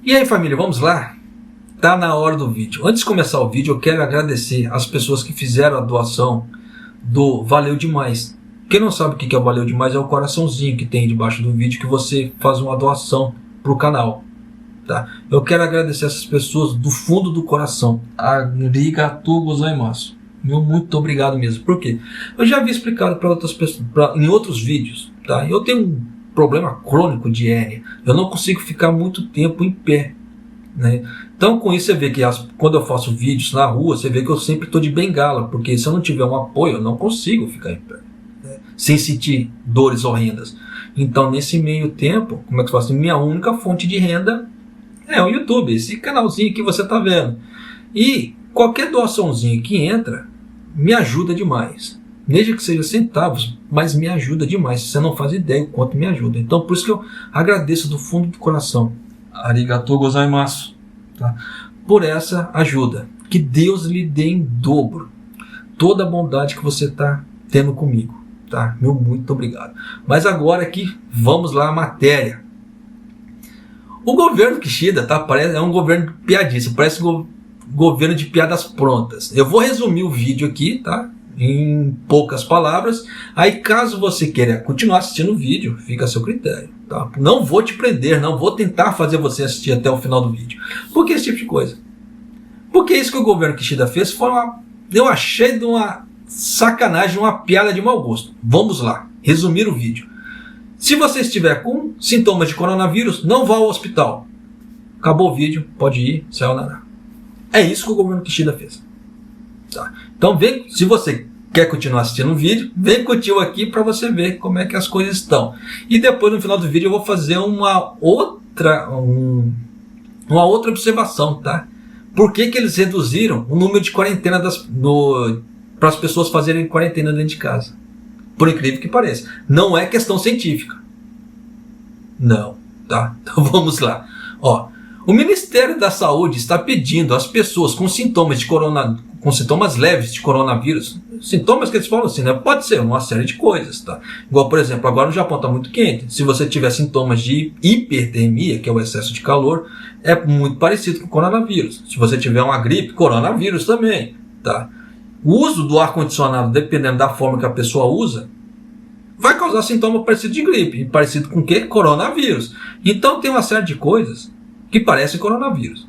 E aí, família, vamos lá? Tá na hora do vídeo. Antes de começar o vídeo, eu quero agradecer as pessoas que fizeram a doação do Valeu Demais. Quem não sabe o que é o Valeu Demais é o coraçãozinho que tem debaixo do vídeo que você faz uma doação pro canal. Tá? Eu quero agradecer essas pessoas do fundo do coração. Arigatou gozaimasu. Meu muito obrigado mesmo. Por quê? Eu já havia explicado para outras pessoas, em outros vídeos. Tá? Eu tenho um problema crônico de hérnia. Eu não consigo ficar muito tempo em pé. Né? Então com isso você vê que quando eu faço vídeos na rua, você vê que eu sempre estou de bengala. Porque se eu não tiver um apoio, eu não consigo ficar em pé. Né? Sem sentir dores horrendas. Então nesse meio tempo, como é que eu faço? Minha única fonte de renda é o YouTube, esse canalzinho que você está vendo. E qualquer doaçãozinha que entra, me ajuda demais. Mesmo que seja centavos, mas me ajuda demais. Você não faz ideia o quanto me ajuda. Então por isso que eu agradeço do fundo do coração. Arigatou gozaimasu. Tá? Por essa ajuda. Que Deus lhe dê em dobro toda a bondade que você está tendo comigo. Tá? Meu muito obrigado. Mas agora aqui, vamos lá à matéria. O governo Kishida, tá? É um governo piadista, parece um governo de piadas prontas. Eu vou resumir o vídeo aqui, tá? Em poucas palavras. Aí caso você queira continuar assistindo o vídeo, fica a seu critério. Tá? Não vou te prender, não vou tentar fazer você assistir até o final do vídeo. Por que esse tipo de coisa? Porque isso que o governo Kishida fez foi eu achei de uma sacanagem, uma piada de mau gosto. Vamos lá, resumir o vídeo. Se você estiver com sintomas de coronavírus, não vá ao hospital. Acabou o vídeo, pode ir, sayonara. É isso que o governo Kishida fez. Tá? Então, se você quer continuar assistindo o vídeo, vem com o tio aqui para você ver como é que as coisas estão. E depois, no final do vídeo, eu vou fazer uma outra observação. Tá? Por que eles reduziram o número de quarentena para as pessoas fazerem quarentena dentro de casa? Por incrível que pareça. Não é questão científica. Não. Tá? Então vamos lá. Ó, o Ministério da Saúde está pedindo às pessoas com sintomas leves de coronavírus. Sintomas que eles falam assim, né? Pode ser uma série de coisas. Tá? Igual, por exemplo, agora no Japão está muito quente. Se você tiver sintomas de hipertermia, que é o excesso de calor, é muito parecido com o coronavírus. Se você tiver uma gripe, coronavírus também. Tá? O uso do ar-condicionado, dependendo da forma que a pessoa usa, vai causar sintoma parecido de gripe. E parecido com o quê? Coronavírus. Então tem uma série de coisas que parecem coronavírus.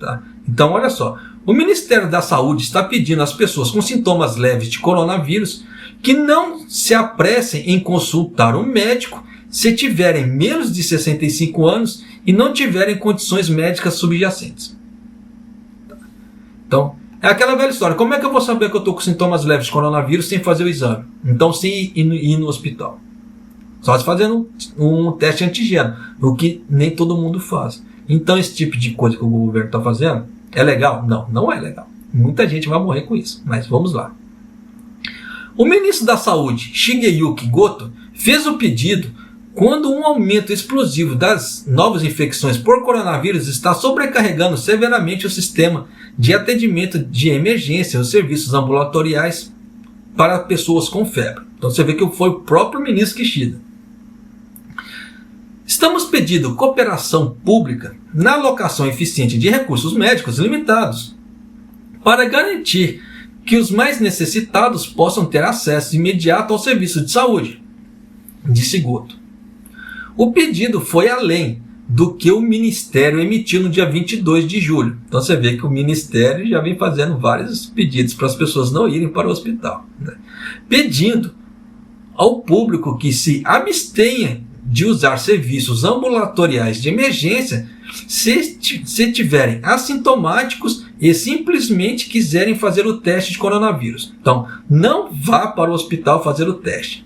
Tá? Então olha só. O Ministério da Saúde está pedindo às pessoas com sintomas leves de coronavírus que não se apressem em consultar um médico se tiverem menos de 65 anos e não tiverem condições médicas subjacentes. Tá? Então, é aquela velha história. Como é que eu vou saber que eu estou com sintomas leves de coronavírus sem fazer o exame? Então, sem ir no hospital. Só se fazendo um teste antigênio, o que nem todo mundo faz. Então, esse tipo de coisa que o governo está fazendo é legal? Não, não é legal. Muita gente vai morrer com isso, mas vamos lá. O ministro da Saúde, Shigeyuki Goto, fez o pedido quando um aumento explosivo das novas infecções por coronavírus está sobrecarregando severamente o sistema de atendimento de emergência, os serviços ambulatoriais para pessoas com febre. Então você vê que foi o próprio ministro Kishida. Estamos pedindo cooperação pública na alocação eficiente de recursos médicos limitados para garantir que os mais necessitados possam ter acesso imediato ao serviço de saúde, disse Goto. O pedido foi além do que o Ministério emitiu no dia 22 de julho. Então você vê que o Ministério já vem fazendo vários pedidos para as pessoas não irem para o hospital. Né? Pedindo ao público que se abstenha de usar serviços ambulatoriais de emergência se tiverem assintomáticos e simplesmente quiserem fazer o teste de coronavírus. Então, não vá para o hospital fazer o teste.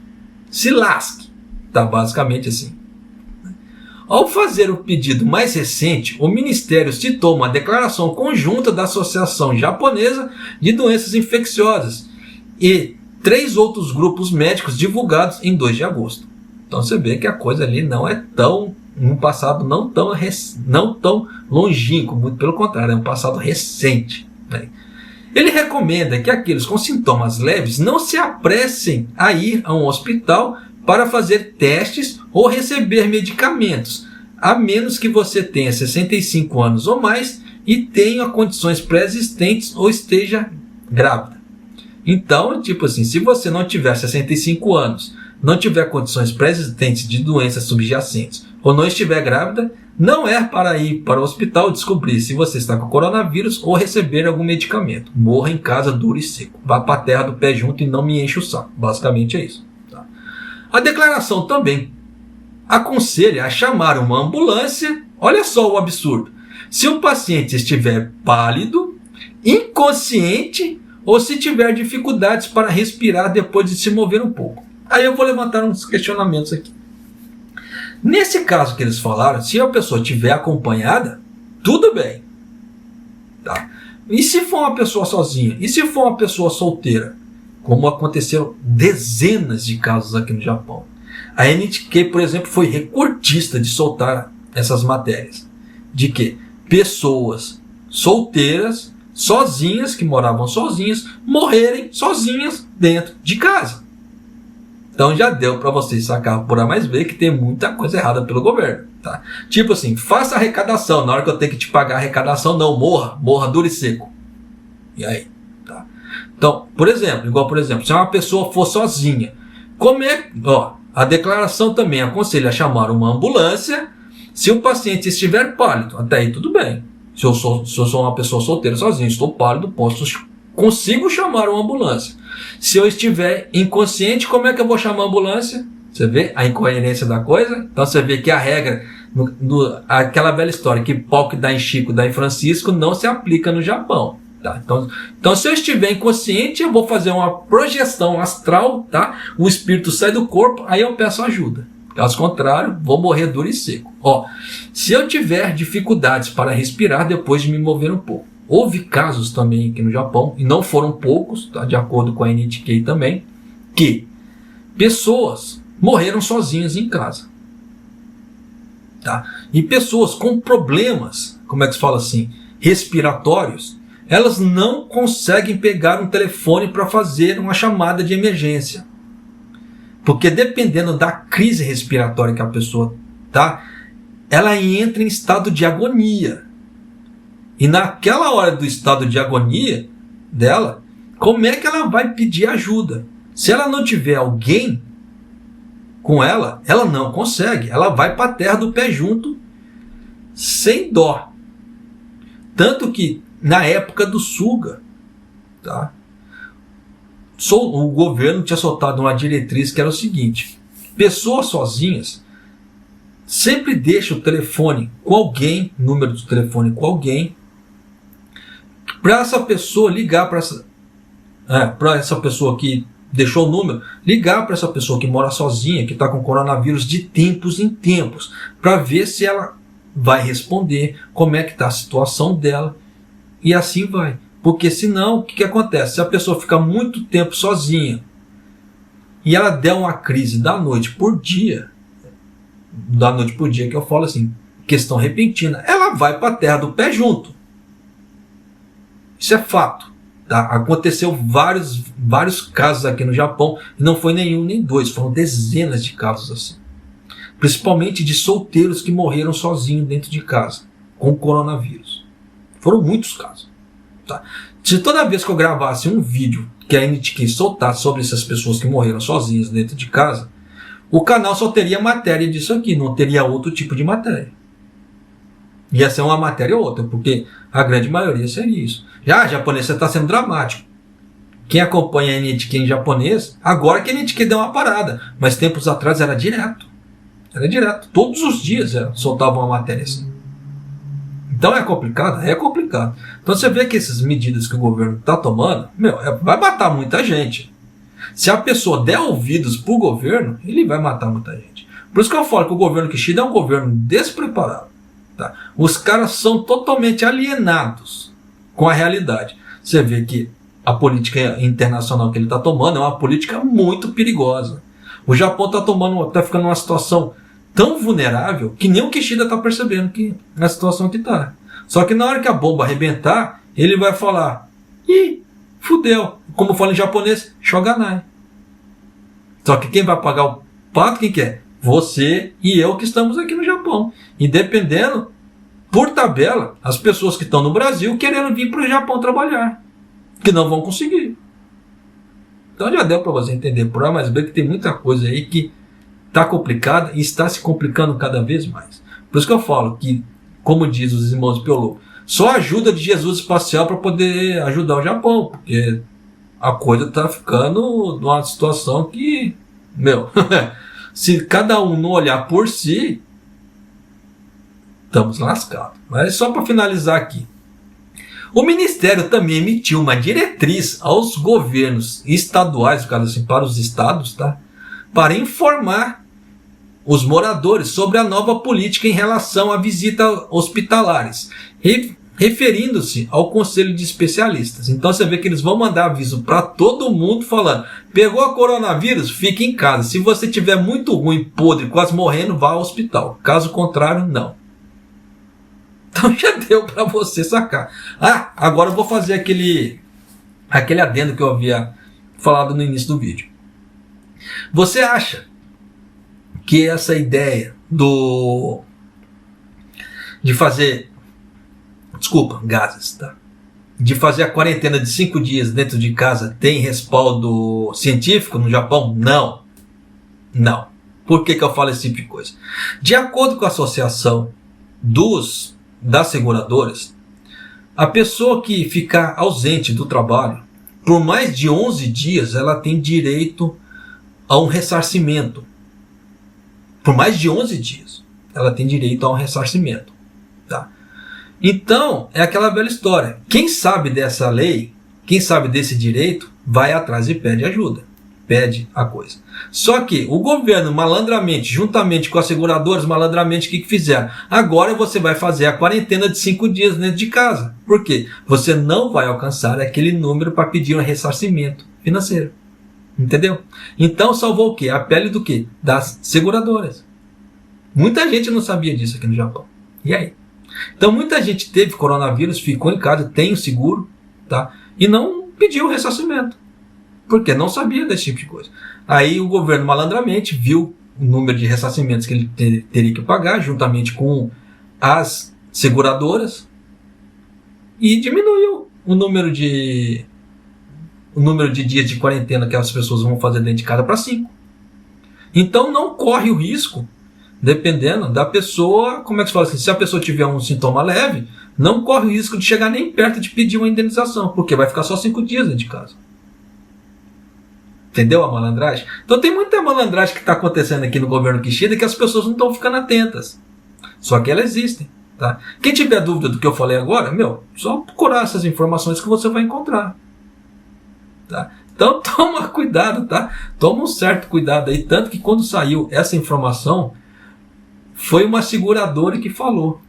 Se lasque. Tá basicamente assim. Ao fazer o pedido mais recente, o Ministério citou uma declaração conjunta da Associação Japonesa de Doenças Infecciosas e 3 outros grupos médicos divulgados em 2 de agosto. Então você vê que a coisa ali não é tão, um passado não tão longínquo, muito pelo contrário, é um passado recente. Né? Ele recomenda que aqueles com sintomas leves não se apressem a ir a um hospital para fazer testes ou receber medicamentos, a menos que você tenha 65 anos ou mais e tenha condições pré-existentes ou esteja grávida. Então, tipo assim, se você não tiver 65 anos, não tiver condições pré-existentes de doenças subjacentes ou não estiver grávida, não é para ir para o hospital descobrir se você está com coronavírus ou receber algum medicamento. Morra em casa duro e seco. Vá para a terra do pé junto e não me enche o saco. Basicamente é isso. Tá? A declaração também aconselha a chamar uma ambulância. Olha só o absurdo. Se o paciente estiver pálido, inconsciente ou se tiver dificuldades para respirar depois de se mover um pouco. Aí eu vou levantar uns questionamentos aqui. Nesse caso que eles falaram, se a pessoa estiver acompanhada, tudo bem. Tá? E se for uma pessoa sozinha? E se for uma pessoa solteira? Como aconteceram dezenas de casos aqui no Japão. A NHK, por exemplo, foi recordista de soltar essas matérias. De que pessoas solteiras, sozinhas, que moravam sozinhas, morrerem sozinhas dentro de casa. Então já deu para vocês sacar por A mais B que tem muita coisa errada pelo governo. Tá? Tipo assim, faça arrecadação, na hora que eu tenho que te pagar a arrecadação, não, morra duro e seco. E aí? Tá? Então, por exemplo, se uma pessoa for sozinha, a declaração também aconselha a chamar uma ambulância se o paciente estiver pálido. Até aí tudo bem. Se eu sou uma pessoa solteira sozinho, estou pálido, consigo chamar uma ambulância. Se eu estiver inconsciente, como é que eu vou chamar a ambulância? Você vê a incoerência da coisa? Então você vê que a regra, aquela velha história que pau que dá em Chico, dá em Francisco, não se aplica no Japão. Tá? Então se eu estiver inconsciente, eu vou fazer uma projeção astral, tá? O espírito sai do corpo, aí eu peço ajuda. Caso contrário, vou morrer duro e seco. Se eu tiver dificuldades para respirar depois de me mover um pouco. Houve casos também aqui no Japão, e não foram poucos, tá? De acordo com a NHK também, que pessoas morreram sozinhas em casa. Tá? E pessoas com problemas, como é que se fala assim, respiratórios, elas não conseguem pegar um telefone para fazer uma chamada de emergência. Porque dependendo da crise respiratória que a pessoa tá, ela entra em estado de agonia. E naquela hora do estado de agonia dela, como é que ela vai pedir ajuda? Se ela não tiver alguém com ela, ela não consegue. Ela vai para a terra do pé junto, sem dó. Tanto que, na época do Suga, tá? O governo tinha soltado uma diretriz que era o seguinte: pessoas sozinhas sempre deixam o telefone com alguém, número do telefone com alguém, para essa pessoa ligar para essa pessoa que deixou o número, ligar para essa pessoa que mora sozinha, que está com coronavírus de tempos em tempos, para ver se ela vai responder, como é que está a situação dela, e assim vai. Porque senão, o que acontece? Se a pessoa ficar muito tempo sozinha e ela der uma crise da noite por dia que eu falo assim, questão repentina, ela vai para a terra do pé junto. Isso é fato. Tá? Aconteceu vários casos aqui no Japão, e não foi nenhum nem dois, foram dezenas de casos assim. Principalmente de solteiros que morreram sozinhos dentro de casa, com coronavírus. Foram muitos casos. Tá? Se toda vez que eu gravasse um vídeo que a NHK soltasse sobre essas pessoas que morreram sozinhas dentro de casa, o canal só teria matéria disso aqui, não teria outro tipo de matéria. Ia ser uma matéria ou outra, porque a grande maioria seria isso. Já japonês, você está sendo dramático. Quem acompanha a NHK em japonês, agora que a NHK deu uma parada, mas tempos atrás era direto. Era direto. Todos os dias soltavam uma matéria assim. Então é complicado? É complicado. Então você vê que essas medidas que o governo está tomando, vai matar muita gente. Se a pessoa der ouvidos para o governo, ele vai matar muita gente. Por isso que eu falo que o governo Kishida é um governo despreparado. Tá? Os caras são totalmente alienados com a realidade. Você vê que a política internacional que ele está tomando é uma política muito perigosa. O Japão está ficando numa situação tão vulnerável que nem o Kishida está percebendo que na situação que está. Só que na hora que a bomba arrebentar, ele vai falar: ih, fudeu. Como fala em japonês, shoganai. Só que quem vai pagar o pato, quem que é? Você e eu que estamos aqui no Japão. Japão. E dependendo, por tabela, as pessoas que estão no Brasil querendo vir para o Japão trabalhar, que não vão conseguir. Então já deu para você entender por A mais B que tem muita coisa aí que está complicada e está se complicando cada vez mais. Por isso que eu falo que, como diz os irmãos de Piolô, só a ajuda de Jesus espacial para poder ajudar o Japão, porque a coisa está ficando numa situação que, se cada um não olhar por si, estamos lascados. Mas só para finalizar aqui, o Ministério também emitiu uma diretriz aos governos estaduais, no caso assim, para os estados, tá? Para informar os moradores sobre a nova política em relação à visita hospitalares, referindo-se ao Conselho de Especialistas. Então você vê que eles vão mandar aviso para todo mundo falando: pegou a coronavírus? Fique em casa. Se você tiver muito ruim, podre, quase morrendo, vá ao hospital. Caso contrário, não. Então já deu para você sacar. Agora eu vou fazer aquele adendo que eu havia falado no início do vídeo. Você acha que essa ideia de fazer de fazer a quarentena de 5 dias dentro de casa tem respaldo científico no Japão? Não. Por que eu falo esse tipo de coisa? De acordo com a associação das seguradoras, a pessoa que ficar ausente do trabalho por mais de 11 dias, ela tem direito a um ressarcimento. Por mais de 11 dias, ela tem direito a um ressarcimento. Tá? Então, é aquela velha história. Quem sabe dessa lei, quem sabe desse direito, vai atrás e pede ajuda. Pede a coisa. Só que o governo, malandramente, juntamente com as seguradoras, malandramente, o que fizeram? Agora você vai fazer a quarentena de 5 dias dentro de casa. Por quê? Você não vai alcançar aquele número para pedir um ressarcimento financeiro. Entendeu? Então salvou o quê? A pele do quê? Das seguradoras. Muita gente não sabia disso aqui no Japão. E aí? Então muita gente teve coronavírus, ficou em casa, tem o seguro, tá? E não pediu o ressarcimento. Porque não sabia desse tipo de coisa. Aí o governo malandramente viu o número de ressarcimentos que ele teria que pagar, juntamente com as seguradoras, e diminuiu o número de dias de quarentena que as pessoas vão fazer dentro de casa para 5. Então não corre o risco, dependendo da pessoa, como é que se fala assim, se a pessoa tiver um sintoma leve, não corre o risco de chegar nem perto de pedir uma indenização, porque vai ficar só 5 dias dentro de casa. Entendeu a malandragem? Então tem muita malandragem que está acontecendo aqui no governo Kishida que as pessoas não estão ficando atentas. Só que elas existem. Tá? Quem tiver dúvida do que eu falei agora, só procurar essas informações que você vai encontrar. Tá? Então toma cuidado, tá? Toma um certo cuidado aí. Tanto que quando saiu essa informação, foi uma seguradora que falou.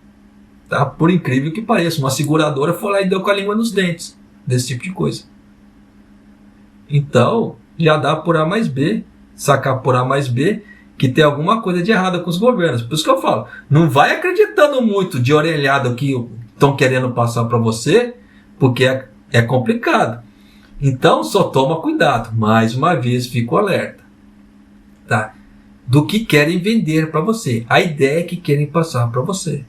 Tá? Por incrível que pareça, uma seguradora foi lá e deu com a língua nos dentes desse tipo de coisa. Então já dá por A mais B, sacar por A mais B, que tem alguma coisa de errada com os governos. Por isso que eu falo, não vai acreditando muito de orelhada o que estão querendo passar para você, porque é complicado. Então só toma cuidado, mais uma vez fico alerta, tá? Do que querem vender para você, a ideia que querem passar para você,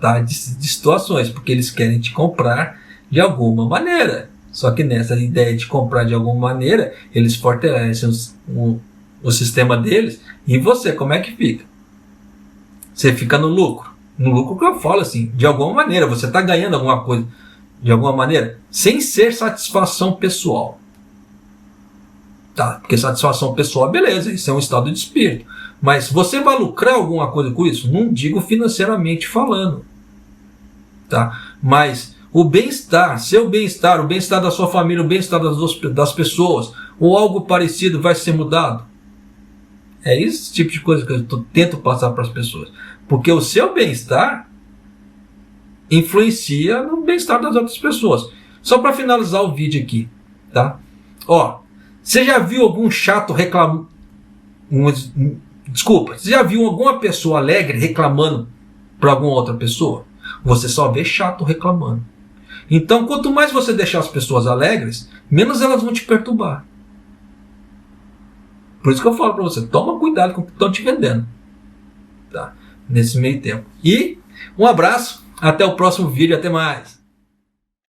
tá? De situações, porque eles querem te comprar de alguma maneira. Só que nessa ideia de comprar de alguma maneira, eles fortalecem o sistema deles. E você, como é que fica? Você fica no lucro. No lucro que eu falo assim, de alguma maneira. Você está ganhando alguma coisa de alguma maneira, sem ser satisfação pessoal. Tá? Porque satisfação pessoal, beleza, isso é um estado de espírito. Mas você vai lucrar alguma coisa com isso? Não digo financeiramente falando. Tá? Mas o bem-estar, seu bem-estar, o bem-estar da sua família, o bem-estar das pessoas, ou algo parecido vai ser mudado? É esse tipo de coisa que eu tento passar para as pessoas. Porque o seu bem-estar influencia no bem-estar das outras pessoas. Só para finalizar o vídeo aqui, tá? Você já viu algum chato reclamando? Você já viu alguma pessoa alegre reclamando para alguma outra pessoa? Você só vê chato reclamando. Então, quanto mais você deixar as pessoas alegres, menos elas vão te perturbar. Por isso que eu falo para você, toma cuidado com o que estão te vendendo. Tá? nesse meio tempo. E um abraço, até o próximo vídeo, até mais.